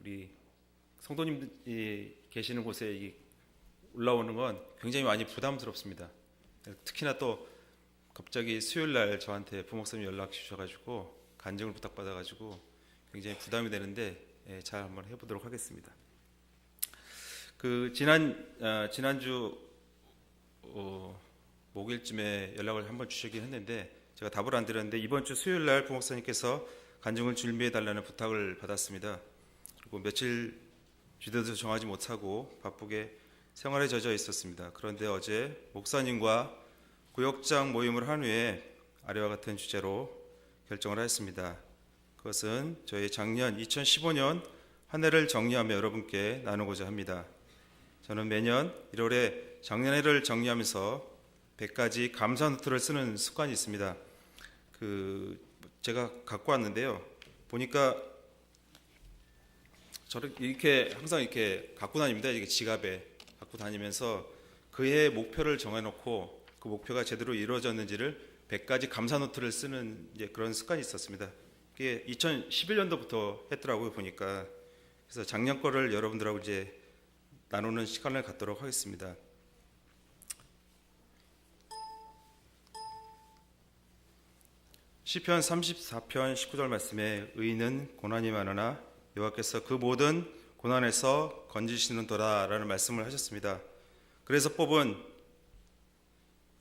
우리 성도님이 계시는 곳에 올라오는 건 굉장히 많이 부담스럽습니다. 특히나 또 갑자기 수요일 날 저한테 부목사님 연락 주셔가지고 간증을 부탁받아가지고 굉장히 부담이 되는데 잘 한번 해보도록 하겠습니다. 지난주 목요일쯤에 연락을 한번 주시긴 했는데 제가 답을 안 드렸는데 이번 주 수요일 날 부목사님께서 간증을 준비해 달라는 부탁을 받았습니다. 그리고 며칠 주제도 정하지 못하고 바쁘게 생활에 젖어 있었습니다. 그런데 어제 목사님과 구역장 모임을 한 후에 아래와 같은 주제로 결정을 하였습니다. 그것은 저희 작년 2015년 한 해를 정리하며 여러분께 나누고자 합니다. 저는 매년 1월에 작년 해를 정리하면서 100가지 감사 노트를 쓰는 습관이 있습니다. 제가 갖고 왔는데요. 보니까 저를 이렇게 항상 이렇게 갖고 다닙니다. 이게 지갑에 갖고 다니면서 그해 목표를 정해놓고 그 목표가 제대로 이루어졌는지를 100가지 감사 노트를 쓰는 그런 습관이 있었습니다. 그게 2011년도부터 했더라고요, 보니까. 그래서 작년 거를 여러분들하고 이제 나누는 시간을 갖도록 하겠습니다. 시편 34편 19절 말씀에 의인은 고난이 많으나 여호와께서 그 모든 고난에서 건지시는도다 라는 말씀을 하셨습니다. 그래서 뽑은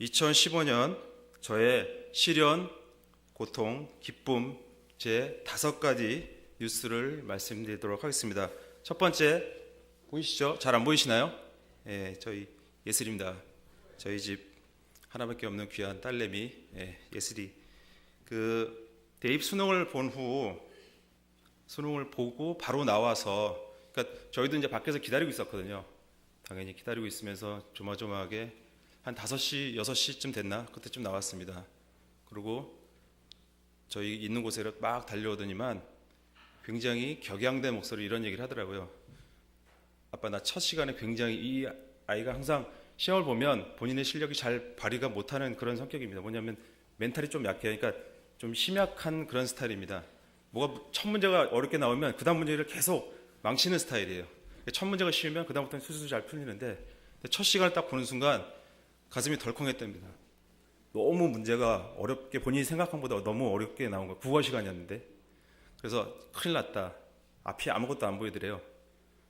2015년 저의 시련, 고통, 기쁨 제 5가지 뉴스를 말씀드리도록 하겠습니다. 첫 번째 보이시죠? 잘 안 보이시나요? 저희 예슬입니다. 저희 집 하나밖에 없는 귀한 딸내미 예슬이 대입 수능을 본 후 수능을 보고 바로 나와서 그러니까 저희도 이제 밖에서 기다리고 있었거든요. 당연히 기다리고 있으면서 조마조마하게 한 5시, 6시쯤 됐나? 그때쯤 나왔습니다. 그리고 저희 있는 곳에 막 달려오더니만 굉장히 격양된 목소리로 이런 얘기를 하더라고요. 아빠, 나 첫 시간에 굉장히 이 아이가 항상 시험을 보면 본인의 실력이 잘 발휘가 못하는 그런 성격입니다. 뭐냐면 멘탈이 좀 약해요. 그러니까 좀 심약한 그런 스타일입니다. 첫 문제가 어렵게 나오면 그 다음 문제를 계속 망치는 스타일이에요. 첫 문제가 쉬우면 그 다음부터는 수술 잘 풀리는데 첫 시간을 딱 보는 순간 가슴이 덜컹했답니다. 너무 문제가 어렵게 본인이 생각한 것보다 너무 어렵게 나온 거예요. 국어 시간이었는데. 그래서 큰일 났다. 앞이 아무것도 안 보이더래요.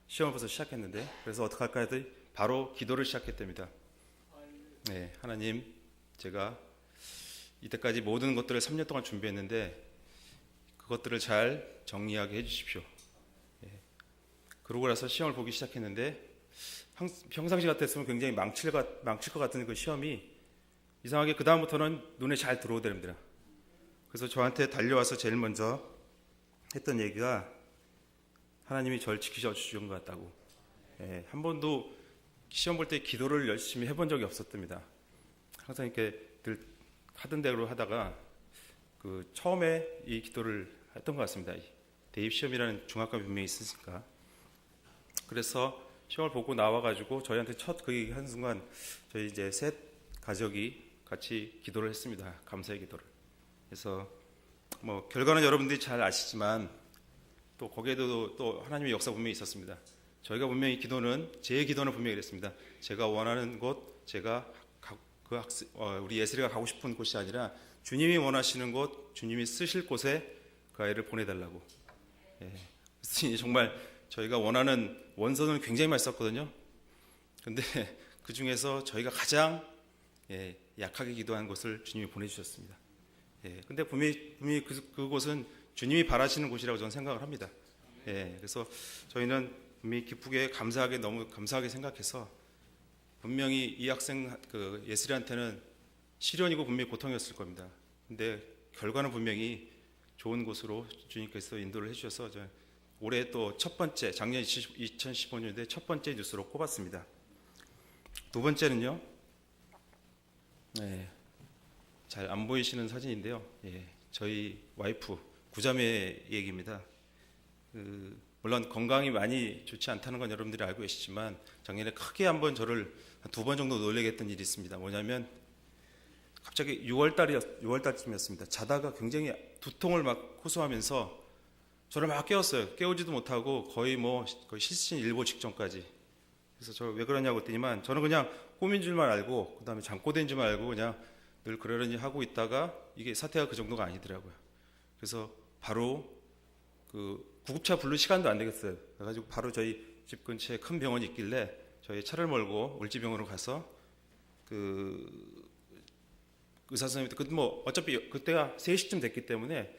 시험을 벌써 시작했는데. 그래서 어떡할까 했더니 바로 기도를 시작했답니다. 네, 하나님, 제가 이때까지 모든 것들을 3년 동안 준비했는데 그것들을 잘 정리하게 해주십시오. 그러고 나서 시험을 보기 시작했는데 평상시 같았으면 굉장히 망칠 것 같은 그 시험이 이상하게 그 다음부터는 눈에 잘 들어오더랍니다. 그래서 저한테 달려와서 제일 먼저 했던 얘기가 하나님이 저를 지키셔 주신 것 같다고. 한 번도 시험 볼 때 기도를 열심히 해본 적이 없었답니다. 항상 이렇게 늘 하던 대로 하다가 처음에 이 기도를 했던 것 같습니다. 대입 시험이라는 중압감이 분명히 있으니까. 그래서 시험을 보고 나와가지고 저희한테 첫 그 얘기 한 순간 저희 이제 셋 가족이 같이 기도를 했습니다. 감사의 기도를. 그래서 결과는 여러분들이 잘 아시지만 또 거기에도 또 하나님의 역사 분명히 있었습니다. 저희가 분명히 제 기도는 분명히 그랬습니다. 제가 원하는 곳, 제가 우리 예슬이가 가고 싶은 곳이 아니라 주님이 원하시는 곳, 주님이 쓰실 곳에 그 아이를 보내달라고. 그래서 정말 저희가 원하는 원서는 굉장히 많이 썼거든요. 근데 그 중에서 저희가 가장 약하게 기도한 곳을 주님이 보내주셨습니다. 근데 분명히 그곳은 주님이 바라시는 곳이라고 저는 생각을 합니다. 그래서 저희는 분명히 기쁘게 너무 감사하게 생각해서 분명히 이 학생 예슬이한테는 시련이고 분명히 고통이었을 겁니다. 근데 결과는 분명히 좋은 곳으로 주님께서 인도를 해주셔서 올해 또 첫 번째 작년 2015년도에 첫 번째 뉴스로 꼽았습니다. 두 번째는요. 잘 안 보이시는 사진인데요. 저희 와이프 구자매 얘기입니다. 물론 건강이 많이 좋지 않다는 건 여러분들이 알고 계시지만 작년에 크게 한번 저를 한 2번 정도 놀라게 했던 일이 있습니다. 뭐냐면 갑자기 6월 달쯤이었습니다. 자다가 굉장히 두통을 막 호소하면서 저를 막 깨웠어요. 깨우지도 못하고 거의 실신 일보 직전까지. 그래서 저 왜 그러냐고 했더니만 저는 그냥 꿈인 줄만 알고 그다음에 잠꼬대인 줄만 알고 그냥 늘 그러려니 하고 있다가 이게 사태가 그 정도가 아니더라고요. 그래서 바로 그 구급차 부를 시간도 안 되겠어요. 그래가지고 바로 저희 집 근처에 큰 병원이 있길래 저희 차를 몰고 울지병원으로 가서 그 의사 선생님한테 어차피 그때가 3시쯤 됐기 때문에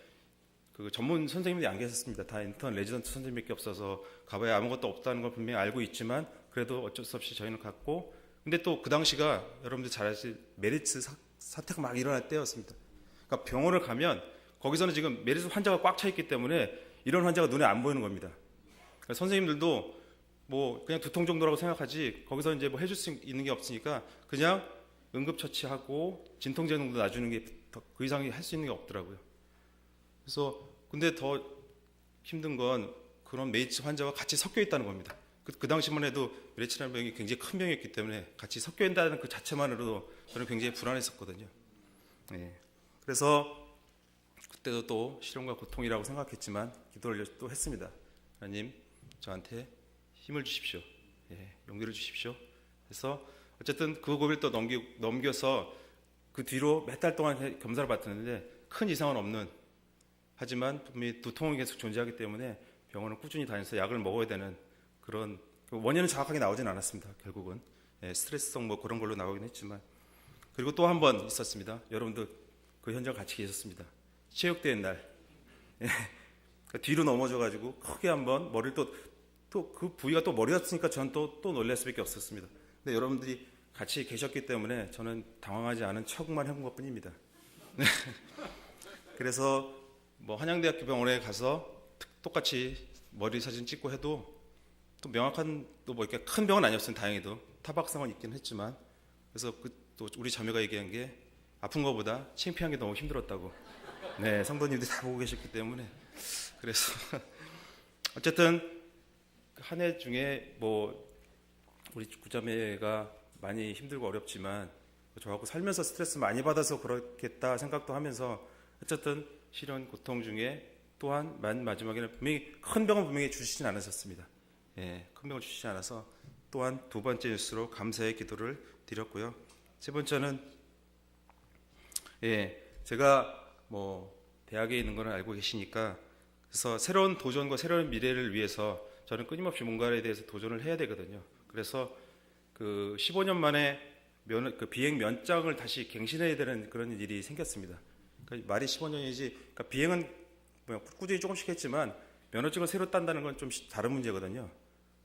그 전문 선생님들이 안 계셨습니다. 다 인턴 레지던트 선생님밖에 없어서 가봐야 아무것도 없다는 걸 분명히 알고 있지만 그래도 어쩔 수 없이 저희는 갔고, 근데 또 그 당시가 여러분들 잘 아실 메르스 사태가 막 일어날 때였습니다. 그러니까 병원을 가면 거기서는 지금 메르스 환자가 꽉 차 있기 때문에 이런 환자가 눈에 안 보이는 겁니다. 그러니까 선생님들도 뭐 그냥 두통 정도라고 생각하지 거기서 이제 뭐 해줄 수 있는 게 없으니까 그냥 응급처치하고 진통제 정도 놔주는 게 그 이상이 할 수 있는 게 없더라고요. 그래서 근데 더 힘든 건 그런 메이츠 환자와 같이 섞여 있다는 겁니다. 그 당시만 해도 메르스라는 병이 굉장히 큰 병이었기 때문에 같이 섞여 있다는 그 자체만으로도 저는 굉장히 불안했었거든요. 네. 그래서 그때도 또 시련과 고통이라고 생각했지만 기도를 또 했습니다. 하나님 저한테 힘을 주십시오. 예, 용기를 주십시오. 그래서 어쨌든 그 고비를 또 넘겨서 그 뒤로 몇 달 동안 검사를 받았는데 큰 이상은 없는, 하지만 분명히 두통이 계속 존재하기 때문에 병원을 꾸준히 다니면서 약을 먹어야 되는 그런 원인은 정확하게 나오진 않았습니다. 결국은 스트레스성 뭐 그런 걸로 나오긴 했지만. 그리고 또 한 번 있었습니다. 여러분들 그 현장 같이 계셨습니다. 체육대회 날 뒤로 넘어져가지고 크게 한번 머리를 또 그 부위가 또 머리였으니까 저는 또 놀랄 수밖에 없었습니다. 근데 여러분들이 같이 계셨기 때문에 저는 당황하지 않은 척만 해본 것뿐입니다. 그래서 뭐 한양대학교 병원에 가서 똑같이 머리 사진 찍고 해도 또 명확한 또 뭐 이렇게 큰 병은 아니었어요. 다행히도 타박상은 있긴 했지만, 그래서 또 우리 자매가 얘기한 게 아픈 것보다 창피한 게 너무 힘들었다고. 네, 성도님들이 다 보고 계셨기 때문에. 그래서 어쨌든 한 해 중에 뭐 우리 구자매가 많이 힘들고 어렵지만 저하고 살면서 스트레스 많이 받아서 그렇겠다 생각도 하면서 어쨌든 시련 고통 중에 또한 마지막에는 분명히 큰 병은 분명히 주시진 않으셨습니다. 예, 큰 병을 주시지 않아서 또한 두 번째 뉴스로 감사의 기도를 드렸고요. 세 번째는 제가 뭐 대학에 있는 거는 알고 계시니까, 그래서 새로운 도전과 새로운 미래를 위해서 저는 끊임없이 뭔가에 대해서 도전을 해야 되거든요. 그래서 그 15년 만에 그 비행 면장을 다시 갱신해야 되는 그런 일이 생겼습니다. 그러니까 말이 15년이지, 그러니까 비행은 꾸준히 조금씩 했지만 면허증을 새로 딴다는 건 좀 다른 문제거든요.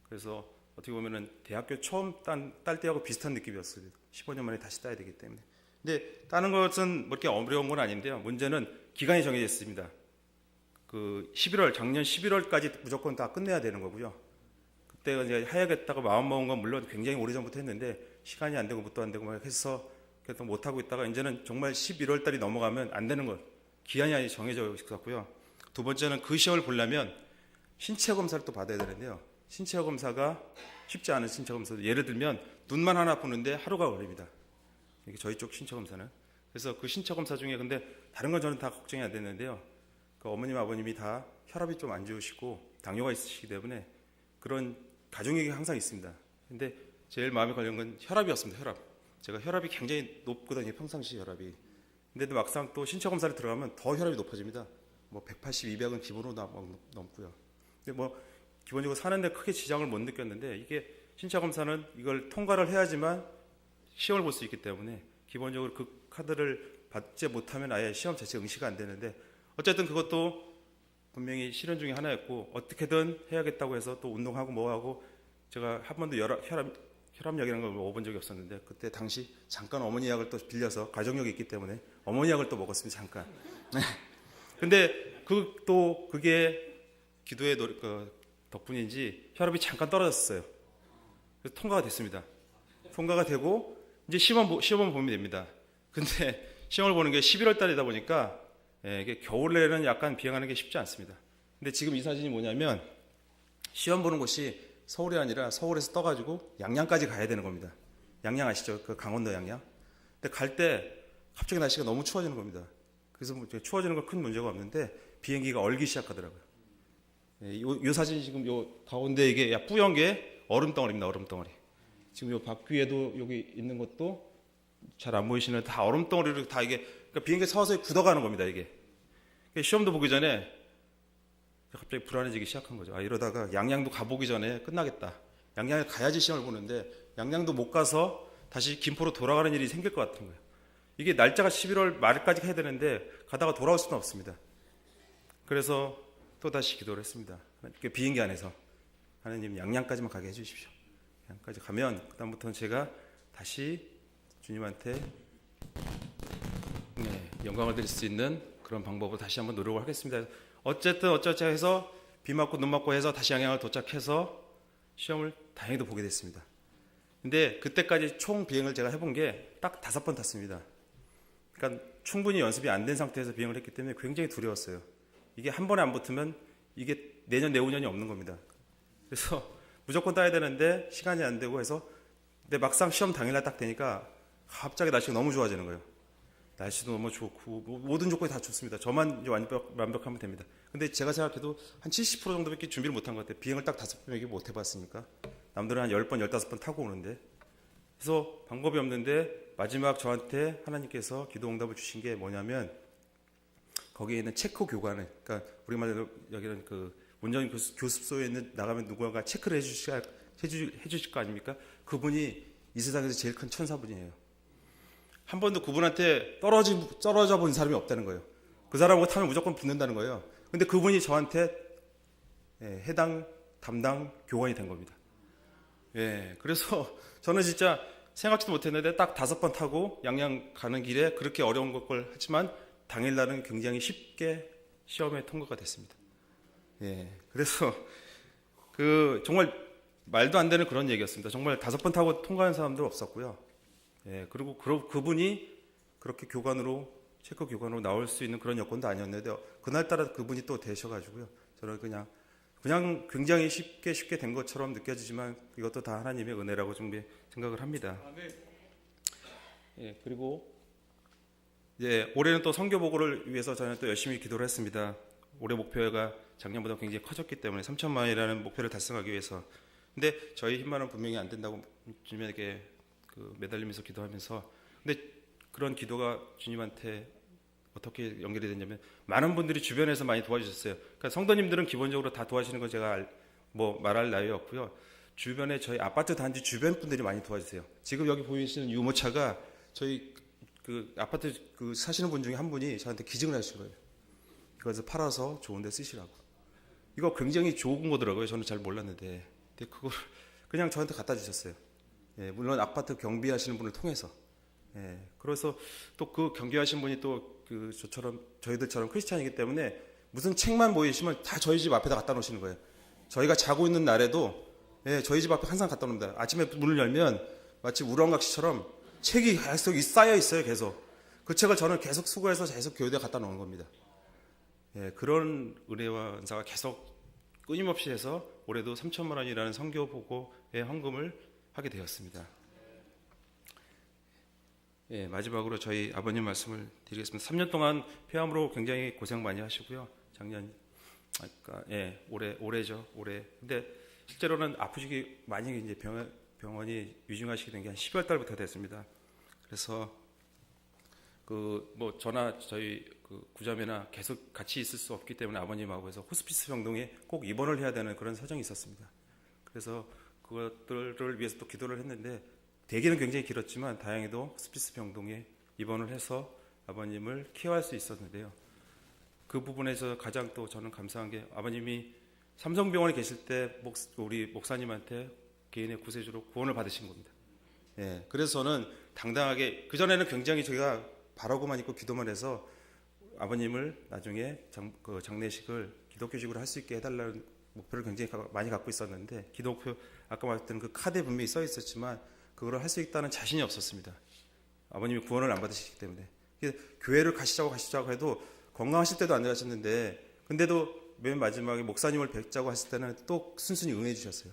그래서 어떻게 보면은 대학교 처음 딸 때하고 비슷한 느낌이었어요. 15년 만에 다시 따야 되기 때문에. 근데 따는 것은 뭐 이렇게 어려운 건 아닌데요. 문제는 기간이 정해져 있습니다. 그 작년 11월까지 무조건 다 끝내야 되는 거고요. 그때 이제 해야겠다고 마음먹은 건 물론 굉장히 오래전부터 했는데 시간이 안 되고 뭣도 안 되고 막 해서 계속 못 하고 있다가 이제는 정말 11월 달이 넘어가면 안 되는 것, 기한이 아직 정해져 있었고요. 두 번째는 그 시험을 보려면 신체 검사를 또 받아야 되는데요. 신체 검사가 쉽지 않은 신체 검사. 예를 들면 눈만 하나 보는데 하루가 걸립니다. 이게 저희 쪽 신체 검사는. 그래서 그 신체 검사 중에 근데 다른 건 저는 다 걱정이 안 됐는데요. 그 어머님 아버님이 다 혈압이 좀 안 좋으시고 당뇨가 있으시기 때문에 그런 가족력이 항상 있습니다. 근데 제일 마음에 걸린 건 혈압이었습니다. 혈압. 제가 혈압이 굉장히 높거든요. 평상시 혈압이. 근데도 막상 또 신체 검사를 들어가면 더 혈압이 높아집니다. 뭐 180, 200은 기본으로 넘고요. 근데 뭐 기본적으로 사는데 크게 지장을 못 느꼈는데, 이게 신체 검사는 이걸 통과를 해야지만 시험을 볼 수 있기 때문에 기본적으로 그 카드를 받지 못하면 아예 시험 자체 응시가 안 되는데, 어쨌든 그것도 분명히 시련 중에 하나였고 어떻게든 해야겠다고 해서 또 운동하고 뭐하고, 제가 한 번도 혈압약이라는 걸 먹어본 적이 없었는데 그때 당시 잠깐 어머니 약을 또 빌려서 가족력이 있기 때문에 어머니 약을 또 먹었습니다. 잠깐. 근데 그게 기도의 덕분인지 혈압이 잠깐 떨어졌어요. 그래서 통과가 됐습니다. 통과가 되고 이제 시험을 보면 됩니다. 근데 시험을 보는 게 11월 달이다 보니까 이게 겨울에는 약간 비행하는 게 쉽지 않습니다. 근데 지금 이 사진이 뭐냐면 시험 보는 곳이 서울이 아니라 서울에서 떠가지고 양양까지 가야 되는 겁니다. 양양 아시죠? 그 강원도 양양. 근데 갈 때 갑자기 날씨가 너무 추워지는 겁니다. 그래서 뭐 추워지는 건 큰 문제가 없는데 비행기가 얼기 시작하더라고요. 요 사진 지금 요 가운데 이게 뿌연 게 얼음덩어리입니다. 얼음덩어리. 지금 요 바퀴에도 여기 있는 것도 잘 안 보이시는 다 얼음덩어리로 다 이게 그러니까 비행기 서서히 굳어가는 겁니다. 이게 시험도 보기 전에 갑자기 불안해지기 시작한 거죠. 이러다가 양양도 가보기 전에 끝나겠다. 양양에 가야지 시험을 보는데 양양도 못 가서 다시 김포로 돌아가는 일이 생길 것 같은 거예요. 이게 날짜가 11월 말까지 해야 되는데 가다가 돌아올 수는 없습니다. 그래서 또 다시 기도를 했습니다. 비행기 안에서 하나님 양양까지만 가게 해주십시오. 양양까지 가면 그다음부터는 제가 다시 주님한테 영광을 드릴 수 있는 그런 방법으로 다시 한번 노력을 하겠습니다. 어쨌든 어쩌자 해서 비 맞고 눈 맞고 해서 다시 양양을 도착해서 시험을 다행히도 보게 됐습니다. 근데 그때까지 총 비행을 제가 해본 게 딱 5번 탔습니다. 그러니까 충분히 연습이 안 된 상태에서 비행을 했기 때문에 굉장히 두려웠어요. 이게 한 번에 안 붙으면 이게 내년 내후년이 없는 겁니다. 그래서 무조건 따야 되는데 시간이 안 되고 해서 근데 막상 시험 당일날 딱 되니까 갑자기 날씨가 너무 좋아지는 거예요. 날씨도 너무 좋고 모든 조건이 다 좋습니다. 저만 이제 완벽하면 됩니다. 근데 제가 생각해도 한 70% 정도밖에 준비를 못한 것 같아요. 비행을 딱 5번밖에 못 해봤으니까. 남들은 한 10번, 15번 타고 오는데. 그래서 방법이 없는데 마지막 저한테 하나님께서 기도 응답을 주신 게 뭐냐면 거기에 있는 체크 교관을, 그러니까 우리말로 여기는 그 운전 교습소에 있는 나가면 누군가 체크를 해주실 거 아닙니까? 그분이 이 세상에서 제일 큰 천사분이에요. 한 번도 그분한테 떨어져 본 사람이 없다는 거예요. 그 사람하고 타면 무조건 붙는다는 거예요. 근데 그분이 저한테 해당 담당 교관이 된 겁니다. 그래서 저는 진짜 생각지도 못했는데 딱 5번 타고 양양 가는 길에 그렇게 어려운 걸 했지만 당일날은 굉장히 쉽게 시험에 통과가 됐습니다. 그래서 정말 말도 안 되는 그런 얘기였습니다. 정말 5번 타고 통과한 사람들 없었고요. 그리고 그분이 그렇게 체크 교관으로 나올 수 있는 그런 여건도 아니었는데 그날따라 그분이 또 되셔가지고요. 저는 그냥 굉장히 쉽게 된 것처럼 느껴지지만 이것도 다 하나님의 은혜라고 좀 생각을 합니다. 그리고 올해는 또 선교보고를 위해서 저는 또 열심히 기도를 했습니다. 올해 목표가 작년보다 굉장히 커졌기 때문에 3천만 원이라는 목표를 달성하기 위해서. 근데 저희 힘만은 분명히 안 된다고 주님에게 매달리면서 기도하면서, 근데 그런 기도가 주님한테 어떻게 연결이 됐냐면 많은 분들이 주변에서 많이 도와주셨어요. 그러니까 성도님들은 기본적으로 다 도와주시는 건 제가 말할 나위 없고요. 주변에 저희 아파트 단지 주변 분들이 많이 도와주세요. 지금 여기 보이시는 유모차가 저희 아파트 사시는 분 중에 한 분이 저한테 기증을 하신 거예요. 그래서 팔아서 좋은 데 쓰시라고. 이거 굉장히 좋은 거더라고요. 저는 잘 몰랐는데. 근데 그걸 그냥 저한테 갖다 주셨어요. 물론 아파트 경비하시는 분을 통해서. 그래서 또 그 경비하신 분이 또 저희들처럼 크리스찬이기 때문에 무슨 책만 보이시면 다 저희 집 앞에다 갖다 놓으시는 거예요. 저희가 자고 있는 날에도 저희 집 앞에 항상 갖다 놓습니다. 아침에 문을 열면 마치 우렁각시처럼 책이 계속 쌓여 있어요. 계속 그 책을 저는 계속 수거해서 계속 교회에 갖다 놓은 겁니다. 그런 은혜와 은사가 계속 끊임없이 해서 올해도 3천만 원이라는 선교보고의 헌금을 하게 되었습니다. 마지막으로 저희 아버님 말씀을 드리겠습니다. 3년 동안 폐암으로 굉장히 고생 많이 하시고요. 올해죠. 근데 실제로는 아프시기 많이 이제 병원이 위중하시게 된 게 한 12월 달부터 됐습니다. 그래서 저나 저희 구자매나 계속 같이 있을 수 없기 때문에 아버님하고 해서 호스피스 병동에 꼭 입원을 해야 되는 그런 사정이 있었습니다. 그래서 그것들을 위해서 또 기도를 했는데 대기는 굉장히 길었지만 다행히도 호스피스 병동에 입원을 해서 아버님을 케어할 수 있었는데요. 그 부분에서 가장 또 저는 감사한 게 아버님이 삼성병원에 계실 때 우리 목사님한테 개인의 구세주로 구원을 받으신 겁니다. 그래서 저는 당당하게 그전에는 굉장히 저희가 바라고만 있고 기도만 해서 아버님을 나중에 장례식을 기독교식으로 할 수 있게 해달라는 목표를 굉장히 많이 갖고 있었는데 기독교 아까 말했던 그 카드에 분명히 써 있었지만 그걸 할 수 있다는 자신이 없었습니다. 아버님이 구원을 안 받으시기 때문에. 교회를 가시자고 해도 건강하실 때도 안 가셨는데 근데도 맨 마지막에 목사님을 뵙자고 하실 때는 또 순순히 응해 주셨어요.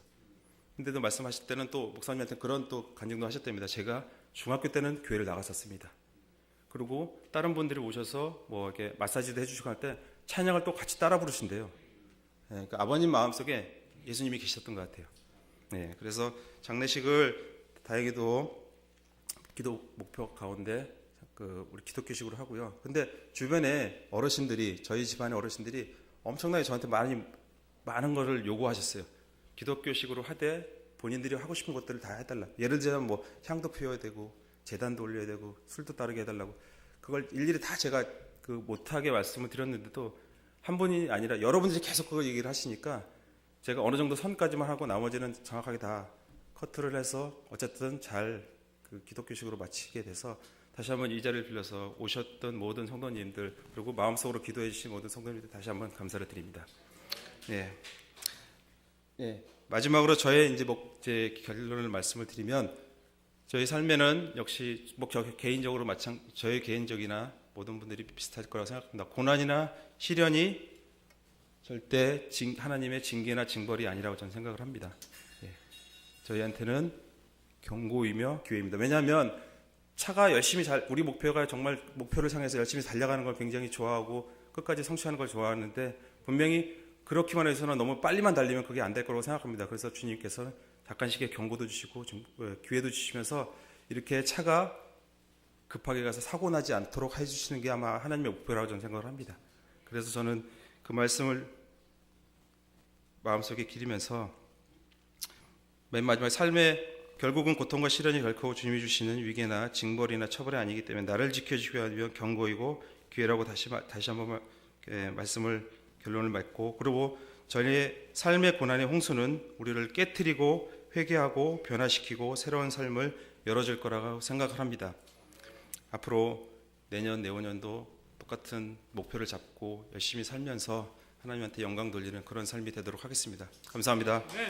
근데도 말씀하실 때는 또 목사님한테 그런 또 간증도 하셨답니다. 제가 중학교 때는 교회를 나갔었습니다. 그리고 다른 분들이 오셔서 이렇게 마사지도 해주시고 할 때 찬양을 또 같이 따라 부르신대요. 그러니까 아버님 마음속에 예수님이 계셨던 것 같아요. 네, 그래서 장례식을 다행히도 기도 목표 가운데 우리 기독교식으로 하고요. 근데 주변에 어르신들이, 저희 집안의 어르신들이 엄청나게 저한테 많은 거를 요구하셨어요. 기독교식으로 하되 본인들이 하고 싶은 것들을 다 해달라. 예를 들자면 뭐 향도 피워야 되고 제단도 올려야 되고 술도 따르게 해달라고. 그걸 일일이 다 제가 못하게 말씀을 드렸는데도 한 분이 아니라 여러분들이 계속 그걸 얘기를 하시니까 제가 어느 정도 선까지만 하고 나머지는 정확하게 다 커트를 해서 어쨌든 잘 기독교식으로 마치게 돼서 다시 한번 이 자리를 빌려서 오셨던 모든 성도님들 그리고 마음속으로 기도해 주신 모든 성도님들 다시 한번 감사를 드립니다. 네. 네. 마지막으로 저의 제 결론을 말씀을 드리면 저희 삶에는 역시 개인적으로 저의 개인적이나 모든 분들이 비슷할 거라고 생각합니다. 고난이나 시련이 절대 하나님의 징계나 징벌이 아니라고 저는 생각을 합니다. 예. 저희한테는 경고이며 기회입니다. 왜냐하면 차가 열심히 우리 목표가 정말 목표를 향해서 열심히 달려가는 걸 굉장히 좋아하고 끝까지 성취하는 걸 좋아하는데 분명히 그렇기만 해서는 너무 빨리만 달리면 그게 안 될 거라고 생각합니다. 그래서 주님께서 잠깐씩의 경고도 주시고 기회도 주시면서 이렇게 차가 급하게 가서 사고 나지 않도록 해주시는 게 아마 하나님의 목표라고 저는 생각을 합니다. 그래서 저는 그 말씀을 마음속에 기리면서 맨 마지막에 삶의 결국은 고통과 시련이 결코 주님이 주시는 위계나 징벌이나 처벌이 아니기 때문에 나를 지켜주기 위한 경고이고 기회라고 다시 한번 말씀을 결론을 맺고 그리고 저희의 삶의 고난의 홍수는 우리를 깨트리고 회개하고 변화시키고 새로운 삶을 열어줄 거라고 생각을 합니다. 앞으로 내년 내후년도 똑같은 목표를 잡고 열심히 살면서 하나님한테 영광 돌리는 그런 삶이 되도록 하겠습니다. 감사합니다. 네.